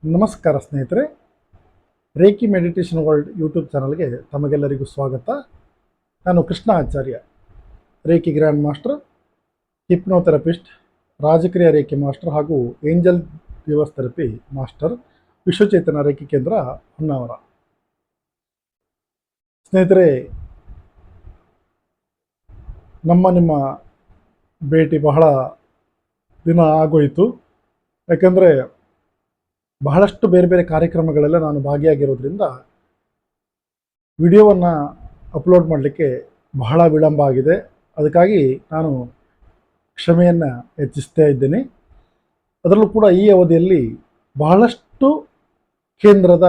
ನಮಸ್ಕಾರ ಸ್ನೇಹಿತರೆ, reiki meditation world YouTube ಚಾನಲ್ಗೆ ತಮಗೆಲ್ಲರಿಗೂ ಸ್ವಾಗತ. ನಾನು Krishna Acharya, Reiki grand master, hypnotherapist, Rajakriya Reiki master ಹಾಗೂ ಏಂಜಲ್ ದಿವಸ್ therapy master, Vishwachetana Reiki Kendra Honnavar. ಸ್ನೇಹಿತರೆ, ನಿಮ್ಮ ಭೇಟಿ ಬಹಳ ದಿನ ಆಗೋಯಿತು. ಯಾಕಂದರೆ ಬಹಳಷ್ಟು ಬೇರೆ ಬೇರೆ ಕಾರ್ಯಕ್ರಮಗಳೆಲ್ಲ ನಾನು ಭಾಗಿಯಾಗಿರೋದ್ರಿಂದ ವಿಡಿಯೋವನ್ನು ಅಪ್ಲೋಡ್ ಮಾಡಲಿಕ್ಕೆ ಬಹಳ ವಿಳಂಬ ಆಗಿದೆ. ಅದಕ್ಕಾಗಿ ನಾನು ಕ್ಷಮೆಯನ್ನು ಹೆಚ್ಚಿಸ್ತಾ ಇದ್ದೇನೆ. ಅದರಲ್ಲೂ ಕೂಡ ಈ ಅವಧಿಯಲ್ಲಿ ಬಹಳಷ್ಟು ಕೇಂದ್ರದ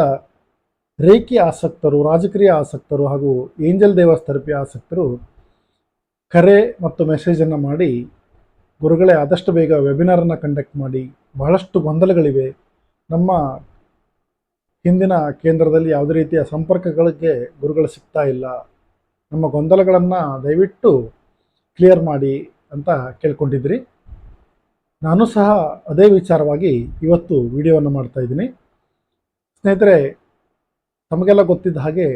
ರೇಖಿ ಆಸಕ್ತರು, ರಾಜಕೀಯ ಆಸಕ್ತರು ಹಾಗೂ ಏಂಜಲ್ ದೇವಸ್ ಥೆರಪಿ ಆಸಕ್ತರು ಕರೆ ಮತ್ತು ಮೆಸೇಜನ್ನು ಮಾಡಿ, ಗುರುಗಳೇ ಆದಷ್ಟು ಬೇಗ ವೆಬಿನಾರನ್ನು ಕಂಡಕ್ಟ್ ಮಾಡಿ, ಬಹಳಷ್ಟು ಗೊಂದಲಗಳಿವೆ, ನಮ್ಮ ಹಿಂದಿನ ಕೇಂದ್ರದಲ್ಲಿ ಯಾವುದೇ ರೀತಿಯ ಸಂಪರ್ಕಗಳಿಗೆ ಗುರುಗಳು ಸಿಗ್ತಾ ಇಲ್ಲ, ನಮ್ಮ ಗೊಂದಲಗಳನ್ನು ದಯವಿಟ್ಟು ಕ್ಲಿಯರ್ ಮಾಡಿ ಅಂತ ಕೇಳ್ಕೊಂಡಿದ್ರಿ. ನಾನು ಸಹ ಅದೇ ವಿಚಾರವಾಗಿ ಇವತ್ತು ವಿಡಿಯೋವನ್ನು ಮಾಡ್ತಾ ಇದ್ದೀನಿ. ಸ್ನೇಹಿತರೆ, ತಮಗೆಲ್ಲ ಗೊತ್ತಿದ್ದ ಹಾಗೆ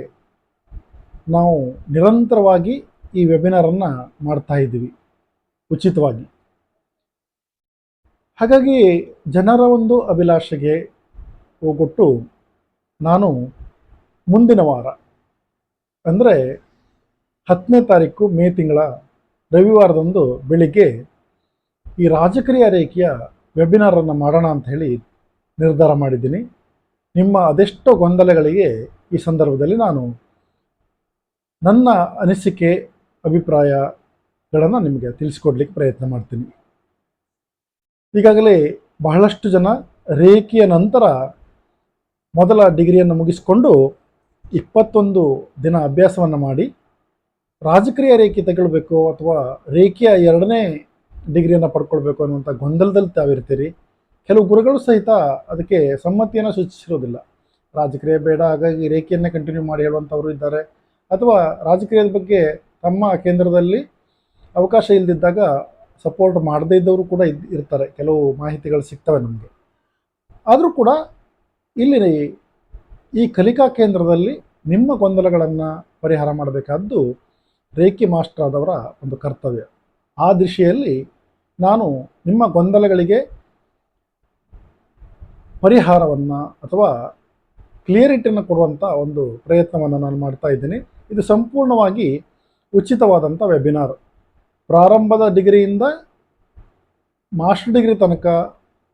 ನಾವು ನಿರಂತರವಾಗಿ ಈ ವೆಬಿನಾರನ್ನು ಮಾಡ್ತಾ ಇದ್ದೀವಿ ಉಚಿತವಾಗಿ. ಹಾಗಾಗಿ ಜನರ ಒಂದು ಅಭಿಲಾಷೆಗೆ ಹೋಗೊಟ್ಟು ನಾನು ಮುಂದಿನ ವಾರ ಅಂದರೆ 10ನೇ ತಾರೀಕು ಮೇ ತಿಂಗಳ ರವಿವಾರದಂದು ಬೆಳಿಗ್ಗೆ ಈ ರಾಜಕೀಯ ರೇಖೆಯ ವೆಬಿನಾರನ್ನು ಮಾಡೋಣ ಅಂತ ಹೇಳಿ ನಿರ್ಧಾರ ಮಾಡಿದ್ದೀನಿ. ನಿಮ್ಮ ಅದೆಷ್ಟೋ ಗೊಂದಲಗಳಿಗೆ ಈ ಸಂದರ್ಭದಲ್ಲಿ ನಾನು ನನ್ನ ಅನಿಸಿಕೆ, ಅಭಿಪ್ರಾಯಗಳನ್ನು ನಿಮಗೆ ತಿಳಿಸ್ಕೊಡ್ಲಿಕ್ಕೆ ಪ್ರಯತ್ನ ಮಾಡ್ತೀನಿ. ಈಗಾಗಲೇ ಬಹಳಷ್ಟು ಜನ ರೇಖೆಯ ನಂತರ ಮೊದಲ ಡಿಗ್ರಿಯನ್ನು ಮುಗಿಸಿಕೊಂಡು 21 ದಿನ ಅಭ್ಯಾಸವನ್ನು ಮಾಡಿ ರಾಜಕೀಯ ರೇಖೆ ತಗೊಳ್ಬೇಕು ಅಥವಾ ರೇಖೆಯ 2ನೇ ಡಿಗ್ರಿಯನ್ನು ಪಡ್ಕೊಳ್ಬೇಕು ಅನ್ನುವಂಥ ಗೊಂದಲದಲ್ಲಿ ತಾವಿರ್ತೀರಿ. ಕೆಲವು ಗುರುಗಳು ಸಹಿತ ಅದಕ್ಕೆ ಸಮ್ಮತಿಯನ್ನು ಸೂಚಿಸಿರೋದಿಲ್ಲ. ರಾಜಕೀಯ ಬೇಡ, ಹಾಗಾಗಿ ರೇಖೆಯನ್ನೇ ಕಂಟಿನ್ಯೂ ಮಾಡಿ ಹೇಳುವಂಥವರು ಇದ್ದಾರೆ. ಅಥವಾ ರಾಜಕೀಯದ ಬಗ್ಗೆ ತಮ್ಮ ಕೇಂದ್ರದಲ್ಲಿ ಅವಕಾಶ ಇಲ್ಲದಿದ್ದಾಗ ಸಪೋರ್ಟ್ ಮಾಡದೇ ಇದ್ದವರು ಕೂಡ ಇರ್ತಾರೆ. ಕೆಲವು ಮಾಹಿತಿಗಳು ಸಿಗ್ತವೆ ನಮಗೆ. ಆದರೂ ಕೂಡ ಇಲ್ಲಿ ಈ ಕಲಿಕಾ ಕೇಂದ್ರದಲ್ಲಿ ನಿಮ್ಮ ಗೊಂದಲಗಳನ್ನು ಪರಿಹಾರ ಮಾಡಬೇಕಾದ್ದು ರೇಖಿ ಮಾಸ್ಟರ್ ಆದವರ ಒಂದು ಕರ್ತವ್ಯ. ಆ ದಿಶೆಯಲ್ಲಿ ನಾನು ನಿಮ್ಮ ಗೊಂದಲಗಳಿಗೆ ಪರಿಹಾರವನ್ನು ಅಥವಾ ಕ್ಲಿಯರಿಟಿಯನ್ನು ಕೊಡುವಂಥ ಒಂದು ಪ್ರಯತ್ನವನ್ನು ನಾನು ಮಾಡ್ತಾ ಇದ್ದೀನಿ. ಇದು ಸಂಪೂರ್ಣವಾಗಿ ಉಚಿತವಾದಂಥ ವೆಬಿನಾರ್. ಪ್ರಾರಂಭದ ಡಿಗ್ರಿಯಿಂದ ಮಾಸ್ಟರ್ ಡಿಗ್ರಿ ತನಕ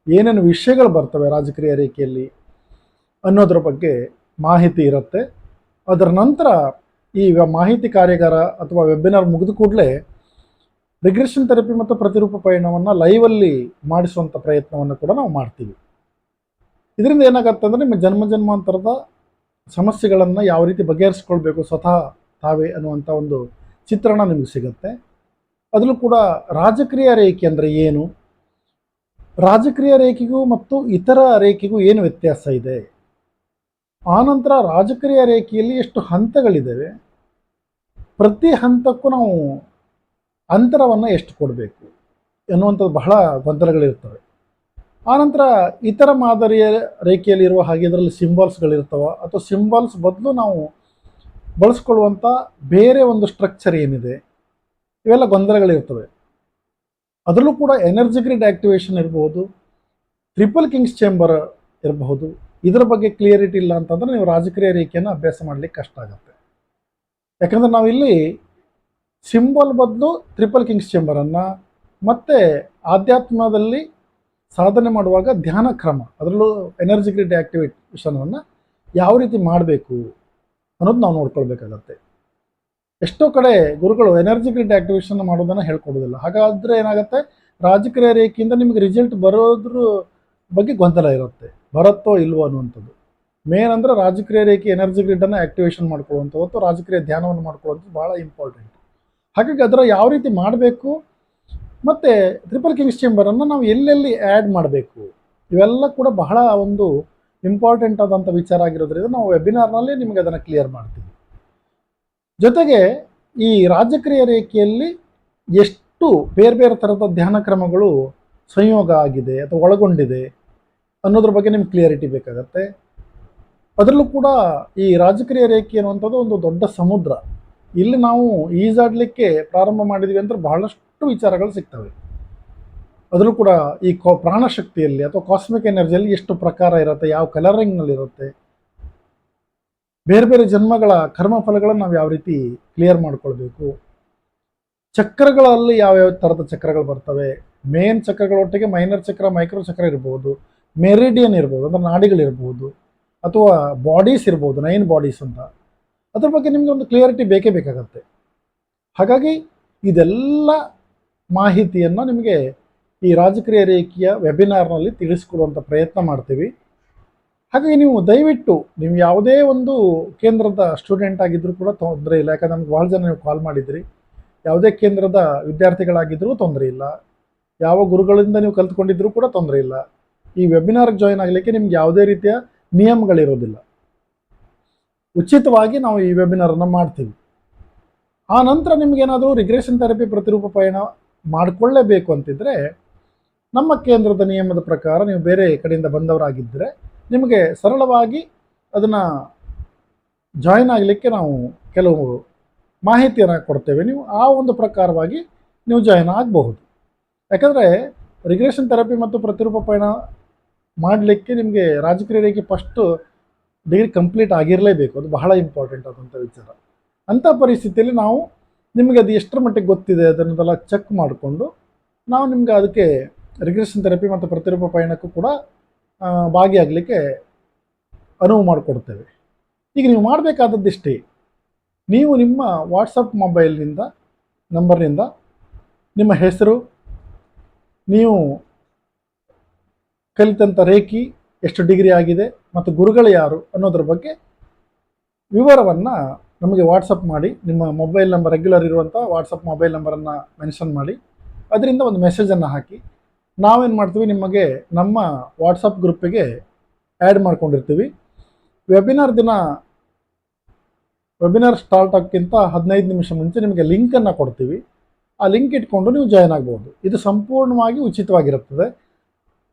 ಏನೇನು ವಿಷಯಗಳು ಬರ್ತವೆ ರಾಜಕೀಯ ರೇಖೆಯಲ್ಲಿ ಅನ್ನೋದ್ರ ಬಗ್ಗೆ ಮಾಹಿತಿ ಇರುತ್ತೆ. ಅದರ ನಂತರ ಈ ಮಾಹಿತಿ ಕಾರ್ಯಾಗಾರ ಅಥವಾ ವೆಬಿನಾರ್ ಮುಗಿದ ಕೂಡಲೇ ರಿಗ್ರೆಷನ್ ಥೆರಪಿ ಮತ್ತು ಪ್ರತಿರೂಪ ಪಯಣವನ್ನು ಲೈವಲ್ಲಿ ಮಾಡಿಸುವಂಥ ಪ್ರಯತ್ನವನ್ನು ಕೂಡ ನಾವು ಮಾಡ್ತೀವಿ. ಇದರಿಂದ ಏನಾಗುತ್ತೆ ಅಂದರೆ ನಿಮ್ಮ ಜನ್ಮಾಂತರದ ಸಮಸ್ಯೆಗಳನ್ನು ಯಾವ ರೀತಿ ಬಗೆಹರಿಸ್ಕೊಳ್ಬೇಕು ಸ್ವತಃ ತಾವೇ ಅನ್ನುವಂಥ ಒಂದು ಚಿತ್ರಣ ನಿಮಗೆ ಸಿಗುತ್ತೆ. ಅದರಲ್ಲೂ ಕೂಡ ರಾಜಕೀಯ ರೇಖೆ ಅಂದರೆ ಏನು, ರಾಜಕೀಯ ರೇಖೆಗೂ ಮತ್ತು ಇತರ ರೇಖೆಗೂ ಏನು ವ್ಯತ್ಯಾಸ ಇದೆ, ಆನಂತರ ರಾಜಕೀಯ ರೇಖೆಯಲ್ಲಿ ಎಷ್ಟು ಹಂತಗಳಿದ್ದಾವೆ, ಪ್ರತಿ ಹಂತಕ್ಕೂ ನಾವು ಅಂತರವನ್ನು ಎಷ್ಟು ಕೊಡಬೇಕು ಎನ್ನುವಂಥದ್ದು ಬಹಳ ಗೊಂದಲಗಳಿರ್ತವೆ. ಆನಂತರ ಇತರ ಮಾದರಿಯ ರೇಖೆಯಲ್ಲಿರುವ ಹಾಗೆ ಇದರಲ್ಲಿ ಸಿಂಬಲ್ಸ್ಗಳಿರ್ತವೆ, ಅಥವಾ ಸಿಂಬಲ್ಸ್ ಬದಲು ನಾವು ಬಳಸ್ಕೊಳ್ಳುವಂಥ ಬೇರೆ ಒಂದು ಸ್ಟ್ರಕ್ಚರ್ ಏನಿದೆ, ಇವೆಲ್ಲ ಗೊಂದಲಗಳಿರ್ತವೆ. ಅದರಲ್ಲೂ ಕೂಡ ಎನರ್ಜಿ ಗ್ರಿಡ್ ಆಕ್ಟಿವೇಶನ್ ಇರಬಹುದು, ಟ್ರಿಪಲ್ ಕಿಂಗ್ಸ್ ಚೇಂಬರ್ ಇರಬಹುದು. ಇದರ ಬಗ್ಗೆ ಕ್ಲಿಯರಿಟಿ ಇಲ್ಲ ಅಂತಂದರೆ ನೀವು ರಾಜಕೀಯ ರೇಖೆಯನ್ನು ಅಭ್ಯಾಸ ಮಾಡಲಿಕ್ಕೆ ಕಷ್ಟ ಆಗುತ್ತೆ. ಯಾಕಂದರೆ ನಾವಿಲ್ಲಿ ಸಿಂಬಲ್ ಬದಲು ಟ್ರಿಪಲ್ ಕಿಂಗ್ಸ್ ಚೇಂಬರನ್ನು ಮತ್ತು ಆಧ್ಯಾತ್ಮದಲ್ಲಿ ಸಾಧನೆ ಮಾಡುವಾಗ ಧ್ಯಾನ ಕ್ರಮ, ಅದರಲ್ಲೂ ಎನರ್ಜಿ ಗ್ರಿಡ್ ಆಕ್ಟಿವೇಶನನ್ನು ಯಾವ ರೀತಿ ಮಾಡಬೇಕು ಅನ್ನೋದು ನಾವು ನೋಡ್ಕೊಳ್ಬೇಕಾಗತ್ತೆ. ಎಷ್ಟೋ ಕಡೆ ಗುರುಗಳು ಎನರ್ಜಿ ಗ್ರಿಡ್ ಆಕ್ಟಿವೇಶನ್ ಮಾಡೋದನ್ನು ಹೇಳ್ಕೊಡೋದಿಲ್ಲ. ಹಾಗಾದರೆ ಏನಾಗುತ್ತೆ, ರಾಜಕೀಯ ರೇಖೆಯಿಂದ ನಿಮಗೆ ರಿಸಲ್ಟ್ ಬರೋದ್ರ ಬಗ್ಗೆ ಗೊಂದಲ ಇರುತ್ತೆ, ಬರುತ್ತೋ ಇಲ್ವೋ ಅನ್ನುವಂಥದ್ದು. ಮೇನ್ ಅಂದರೆ ರಾಜಕೀಯ ರೇಖೆ ಎನರ್ಜಿ ಗ್ರಿಡ್ಡನ್ನು ಆಕ್ಟಿವೇಶನ್ ಮಾಡ್ಕೊಳ್ಳುವಂಥದ್ದು ಅಥವಾ ರಾಜಕೀಯ ಧ್ಯಾನವನ್ನು ಮಾಡ್ಕೊಳ್ಳುವಂಥದ್ದು ಭಾಳ ಇಂಪಾರ್ಟೆಂಟ್. ಹಾಗಾಗಿ ಅದರ ಯಾವ ರೀತಿ ಮಾಡಬೇಕು ಮತ್ತು ಟ್ರಿಪಲ್ ಕಿಂಗ್ಸ್ ಚೇಂಬರನ್ನು ನಾವು ಎಲ್ಲೆಲ್ಲಿ ಆ್ಯಡ್ ಮಾಡಬೇಕು, ಇವೆಲ್ಲ ಕೂಡ ಬಹಳ ಒಂದು ಇಂಪಾರ್ಟೆಂಟ್ ಆದಂಥ ವಿಚಾರ ಆಗಿರೋದ್ರಿಂದ ನಾವು ವೆಬಿನಾರ್ನಲ್ಲಿ ನಿಮಗೆ ಅದನ್ನು ಕ್ಲಿಯರ್ ಮಾಡ್ತೀವಿ. ಜೊತೆಗೆ ಈ ರಾಜಕೀಯ ರೇಖೆಯಲ್ಲಿ ಎಷ್ಟು ಬೇರೆ ಬೇರೆ ಥರದ ಧ್ಯಾನ ಕ್ರಮಗಳು ಸಂಯೋಗ ಆಗಿದೆ ಅಥವಾ ಒಳಗೊಂಡಿದೆ, ಅನ್ನೋದ್ರ ಬಗ್ಗೆ ನಿಮ್ಗೆ ಕ್ಲಿಯರಿಟಿ ಬೇಕಾಗತ್ತೆ. ಅದರಲ್ಲೂ ಕೂಡ ಈ ರಾಜಕೀಯ ರೇಖೆ ಅನ್ನುವಂಥದ್ದು ಒಂದು ದೊಡ್ಡ ಸಮುದ್ರ. ಇಲ್ಲಿ ನಾವು ಈಜಾಡಲಿಕ್ಕೆ ಪ್ರಾರಂಭ ಮಾಡಿದ್ವಿ ಅಂದ್ರೆ ಬಹಳಷ್ಟು ವಿಚಾರಗಳು ಸಿಗ್ತವೆ. ಅದರಲ್ಲೂ ಕೂಡ ಈ ಪ್ರಾಣಶಕ್ತಿಯಲ್ಲಿ ಅಥವಾ ಕಾಸ್ಮಿಕ್ ಎನರ್ಜಿಯಲ್ಲಿ ಎಷ್ಟು ಪ್ರಕಾರ ಇರುತ್ತೆ, ಯಾವ ಕಲರಿಂಗ್ನಲ್ಲಿರುತ್ತೆ, ಬೇರೆ ಬೇರೆ ಜನ್ಮಗಳ ಕರ್ಮಫಲಗಳನ್ನು ನಾವು ಯಾವ ರೀತಿ ಕ್ಲಿಯರ್ ಮಾಡ್ಕೊಳ್ಬೇಕು, ಚಕ್ರಗಳಲ್ಲಿ ಯಾವ್ಯಾವ ಥರದ ಚಕ್ರಗಳು ಬರ್ತವೆ, ಮೇನ್ ಚಕ್ರಗಳೊಟ್ಟಿಗೆ ಮೈನರ್ ಚಕ್ರ, ಮೈಕ್ರೋ ಚಕ್ರ ಇರ್ಬೋದು, ಮೆರಿಡಿಯನ್ ಇರ್ಬೋದು ಅಂದರೆ ನಾಡಿಗಳಿರ್ಬೋದು, ಅಥವಾ ಬಾಡೀಸ್ ಇರ್ಬೋದು, 9 ಬಾಡೀಸ್ ಅಂತ. ಅದ್ರ ಬಗ್ಗೆ ನಿಮಗೆ ಒಂದು ಕ್ಲಿಯರಿಟಿ ಬೇಕೇ ಬೇಕಾಗತ್ತೆ. ಹಾಗಾಗಿ ಇದೆಲ್ಲ ಮಾಹಿತಿಯನ್ನು ನಿಮಗೆ ಈ ರಾಜಕೀಯ ರೇಖೆಯ ವೆಬಿನಾರ್ನಲ್ಲಿ ತಿಳಿಸ್ಕೊಡುವಂಥ ಪ್ರಯತ್ನ ಮಾಡ್ತೀವಿ. ಹಾಗಾಗಿ ನೀವು ದಯವಿಟ್ಟು ನೀವು ಯಾವುದೇ ಒಂದು ಕೇಂದ್ರದ ಸ್ಟೂಡೆಂಟ್ ಆಗಿದ್ದರೂ ಕೂಡ ತೊಂದರೆ ಇಲ್ಲ. ಯಾಕಂದ್ರೆ ನಮ್ಗೆ ಭಾಳ ಜನ ನೀವು ಕಾಲ್ ಮಾಡಿದ್ರಿ. ಯಾವುದೇ ಕೇಂದ್ರದ ವಿದ್ಯಾರ್ಥಿಗಳಾಗಿದ್ದರೂ ತೊಂದರೆ ಇಲ್ಲ, ಯಾವ ಗುರುಗಳಿಂದ ನೀವು ಕಲ್ತ್ಕೊಂಡಿದ್ರೂ ಕೂಡ ತೊಂದರೆ ಇಲ್ಲ. ಈ ವೆಬಿನಾರ್ಗೆ ಜಾಯಿನ್ ಆಗಲಿಕ್ಕೆ ನಿಮ್ಗೆ ಯಾವುದೇ ರೀತಿಯ ನಿಯಮಗಳಿರೋದಿಲ್ಲ. ಉಚಿತವಾಗಿ ನಾವು ಈ ವೆಬಿನಾರನ್ನು ಮಾಡ್ತೀವಿ. ಆ ನಂತರ ನಿಮಗೇನಾದರೂ ರಿಗ್ರೆಷನ್ ಥೆರಪಿ ಪ್ರತಿರೂಪ ಪಯಣ ಮಾಡಿಕೊಳ್ಳೇಬೇಕು ಅಂತಿದ್ರೆ ನಮ್ಮ ಕೇಂದ್ರದ ನಿಯಮದ ಪ್ರಕಾರ ನೀವು ಬೇರೆ ಕಡೆಯಿಂದ ಬಂದವರಾಗಿದ್ದರೆ ನಿಮಗೆ ಸರಳವಾಗಿ ಅದನ್ನು ಜಾಯಿನ್ ಆಗಲಿಕ್ಕೆ ನಾವು ಕೆಲವು ಮಾಹಿತಿಯನ್ನು ಕೊಡ್ತೇವೆ. ನೀವು ಆ ಒಂದು ಪ್ರಕಾರವಾಗಿ ನೀವು ಜಾಯಿನ್ ಆಗಬಹುದು. ಯಾಕಂದರೆ ರಿಗ್ರೆಷನ್ ಥೆರಪಿ ಮತ್ತು ಪ್ರತಿರೂಪ ಪಯಣ ಮಾಡಲಿಕ್ಕೆ ನಿಮಗೆ ರಾಜಕೀಯ ರೇಖೆ ಫಸ್ಟು ಡಿಗ್ರಿ ಕಂಪ್ಲೀಟ್ ಆಗಿರಲೇಬೇಕು. ಅದು ಬಹಳ ಇಂಪಾರ್ಟೆಂಟ್ ಆದಂಥ ವಿಚಾರ. ಅಂಥ ಪರಿಸ್ಥಿತಿಯಲ್ಲಿ ನಾವು ನಿಮಗೆ ಅದು ಎಷ್ಟರ ಮಟ್ಟಿಗೆ ಗೊತ್ತಿದೆ ಅದನ್ನೆಲ್ಲ ಚೆಕ್ ಮಾಡಿಕೊಂಡು ನಾವು ನಿಮ್ಗೆ ಅದಕ್ಕೆ ರಿಗ್ರೆಷನ್ ಥೆರಪಿ ಮತ್ತು ಪ್ರತಿರೂಪ ಪಯಣಕ್ಕೂ ಕೂಡ ಭಾಗಿಯಾಗಲಿಕ್ಕೆ ಅನುವು ಮಾಡಿಕೊಡ್ತೇವೆ. ಈಗ ನೀವು ಮಾಡಬೇಕಾದದ್ದಿಷ್ಟೇ, ನೀವು ನಿಮ್ಮ ವಾಟ್ಸಪ್ ಮೊಬೈಲ್ನಿಂದ ನಂಬರ್ನಿಂದ ನಿಮ್ಮ ಹೆಸರು, ನೀವು ಕಲಿತಂಥ ರೇಖಿ ಎಷ್ಟು ಡಿಗ್ರಿ ಆಗಿದೆ ಮತ್ತು ಗುರುಗಳು ಯಾರು ಅನ್ನೋದ್ರ ಬಗ್ಗೆ ವಿವರವನ್ನು ನಮಗೆ ವಾಟ್ಸಪ್ ಮಾಡಿ, ನಿಮ್ಮ ಮೊಬೈಲ್ ನಂಬರ್ ರೆಗ್ಯುಲರ್ ಇರುವಂಥ ವಾಟ್ಸಪ್ ಮೊಬೈಲ್ ನಂಬರನ್ನು ಮೆನ್ಷನ್ ಮಾಡಿ ಅದರಿಂದ ಒಂದು ಮೆಸೇಜನ್ನು ಹಾಕಿ ನಾವೇನು ಮಾಡ್ತೀವಿ, ನಿಮಗೆ ನಮ್ಮ ವಾಟ್ಸಪ್ ಗ್ರೂಪಿಗೆ ಆ್ಯಡ್ ಮಾಡ್ಕೊಂಡಿರ್ತೀವಿ. ವೆಬಿನಾರ್ ಸ್ಟಾರ್ಟ್ ಆಗೋಕ್ಕಿಂತ 15 ನಿಮಿಷ ಮುಂಚೆ ನಿಮಗೆ ಲಿಂಕನ್ನು ಕೊಡ್ತೀವಿ. ಆ ಲಿಂಕ್ ಇಟ್ಕೊಂಡು ನೀವು ಜಾಯ್ನ್ ಆಗ್ಬೋದು. ಇದು ಸಂಪೂರ್ಣವಾಗಿ ಉಚಿತವಾಗಿರುತ್ತದೆ.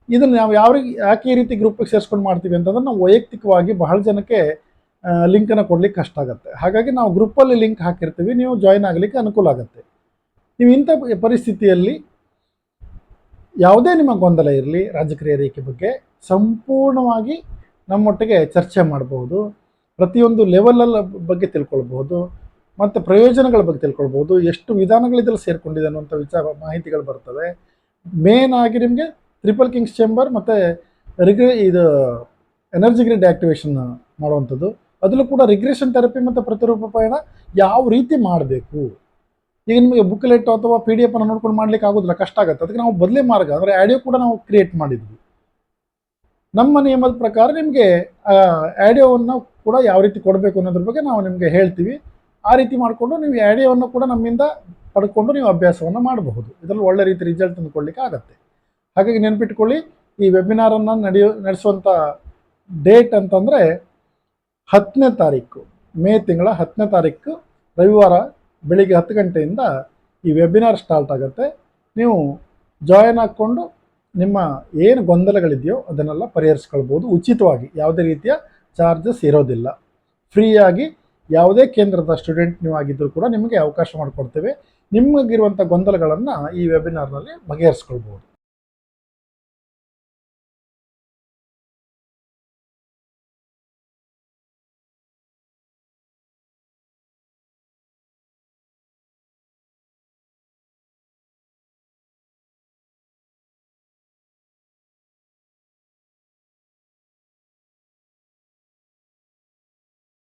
ಇದನ್ನು ನಾವು ಯಾಕೆ ಈ ರೀತಿ ಗ್ರೂಪಿಗೆ ಸೇರಿಸ್ಕೊಂಡು ಮಾಡ್ತೀವಿ ಅಂತಂದ್ರೆ ನಾವು ವೈಯಕ್ತಿಕವಾಗಿ ಬಹಳ ಜನಕ್ಕೆ ಲಿಂಕನ್ನು ಕೊಡ್ಲಿಕ್ಕೆ ಕಷ್ಟ ಆಗುತ್ತೆ. ಹಾಗಾಗಿ ನಾವು ಗ್ರೂಪಲ್ಲಿ ಲಿಂಕ್ ಹಾಕಿರ್ತೀವಿ, ನೀವು ಜಾಯ್ನ್ ಆಗಲಿಕ್ಕೆ ಅನುಕೂಲ ಆಗುತ್ತೆ. ನೀವು ಇಂಥ ಪರಿಸ್ಥಿತಿಯಲ್ಲಿ ಯಾವುದೇ ನಿಮ್ಮ ಗೊಂದಲ ಇರಲಿ ರಾಜಕೀಯ ರೇಖೆ ಬಗ್ಗೆ ಸಂಪೂರ್ಣವಾಗಿ ನಮ್ಮೊಟ್ಟಿಗೆ ಚರ್ಚೆ ಮಾಡಬಹುದು. ಪ್ರತಿಯೊಂದು ಲೆವೆಲಲ್ಲಿ ಬಗ್ಗೆ ತಿಳ್ಕೊಳ್ಬಹುದು ಮತ್ತು ಪ್ರಯೋಜನಗಳ ಬಗ್ಗೆ ತಿಳ್ಕೊಳ್ಬೋದು. ಎಷ್ಟು ವಿಧಾನಗಳಿದ್ರಲ್ಲಿ ಸೇರಿಕೊಂಡಿದೆ ಅನ್ನುವಂಥ ಮಾಹಿತಿಗಳು ಬರ್ತವೆ. ಮೇನ್ ಆಗಿ ನಿಮಗೆ ಟ್ರಿಪಲ್ ಕಿಂಗ್ಸ್ ಚೇಂಬರ್ ಮತ್ತು ಇದು ಎನರ್ಜಿ ಗ್ರಿಡ್ ಆ್ಯಕ್ಟಿವೇಶನ್ ಮಾಡುವಂಥದ್ದು. ಅದರಲ್ಲೂ ಕೂಡ ರಿಗ್ರೆಷನ್ ಥೆರಪಿ ಮತ್ತು ಪ್ರತಿರೂಪ ಪಯಣ ಯಾವ ರೀತಿ ಮಾಡಬೇಕು. ಈಗ ನಿಮಗೆ ಬುಕ್ಲೆಟ್ ಅಥವಾ PDF ಅನ್ನು ನೋಡ್ಕೊಂಡು ಮಾಡ್ಲಿಕ್ಕೆ ಆಗೋದಿಲ್ಲ, ಕಷ್ಟ ಆಗುತ್ತೆ. ಅದಕ್ಕೆ ನಾವು ಬದಲೇ ಮಾರ್ಗ ಅಂದರೆ ಆಡಿಯೋ ಕೂಡ ನಾವು ಕ್ರಿಯೇಟ್ ಮಾಡಿದ್ವಿ. ನಮ್ಮ ನಿಯಮದ ಪ್ರಕಾರ ನಿಮಗೆ ಆಡಿಯೋವನ್ನು ಕೂಡ ಯಾವ ರೀತಿ ಕೊಡಬೇಕು ಅನ್ನೋದ್ರ ಬಗ್ಗೆ ನಾವು ನಿಮಗೆ ಹೇಳ್ತೀವಿ. ಆ ರೀತಿ ಮಾಡಿಕೊಂಡು ನೀವು ಆಡಿಯೋವನ್ನು ಕೂಡ ನಮ್ಮಿಂದ ಪಡ್ಕೊಂಡು ನೀವು ಅಭ್ಯಾಸವನ್ನು ಮಾಡಬಹುದು. ಇದರಲ್ಲಿ ಒಳ್ಳೆ ರೀತಿ ರಿಸಲ್ಟ್ ತಂದುಕೊಳ್ಳಿಕ್ಕೆ ಆಗುತ್ತೆ. ಹಾಗಾಗಿ ನೆನಪಿಟ್ಕೊಳ್ಳಿ, ಈ ವೆಬಿನಾರನ್ನು ನಡೆಸುವಂಥ ಡೇಟ್ ಅಂತಂದರೆ 10ನೇ ತಾರೀಕು, ಮೇ ತಿಂಗಳ 10ನೇ ತಾರೀಕು ರವಿವಾರ ಬೆಳಿಗ್ಗೆ 10 ಗಂಟೆಯಿಂದ ಈ ವೆಬಿನಾರ್ ಸ್ಟಾರ್ಟ್ ಆಗುತ್ತೆ. ನೀವು ಜಾಯಿನ್ ಹಾಕ್ಕೊಂಡು ನಿಮ್ಮ ಏನು ಗೊಂದಲಗಳಿದೆಯೋ ಅದನ್ನೆಲ್ಲ ಪರಿಹರಿಸ್ಕೊಳ್ಬೋದು ಉಚಿತವಾಗಿ. ಯಾವುದೇ ರೀತಿಯ ಚಾರ್ಜಸ್ ಇರೋದಿಲ್ಲ. ಫ್ರೀಯಾಗಿ ಯಾವುದೇ ಕೇಂದ್ರದ ಸ್ಟೂಡೆಂಟ್ ನೀವು ಆಗಿದ್ದರೂ ಕೂಡ ನಿಮಗೆ ಅವಕಾಶ ಮಾಡಿಕೊಡ್ತೇವೆ. ನಿಮಗಿರುವಂಥ ಗೊಂದಲಗಳನ್ನು ಈ ವೆಬಿನಾರ್ನಲ್ಲಿ ಬಗೆಹರಿಸ್ಕೊಳ್ಬೋದು.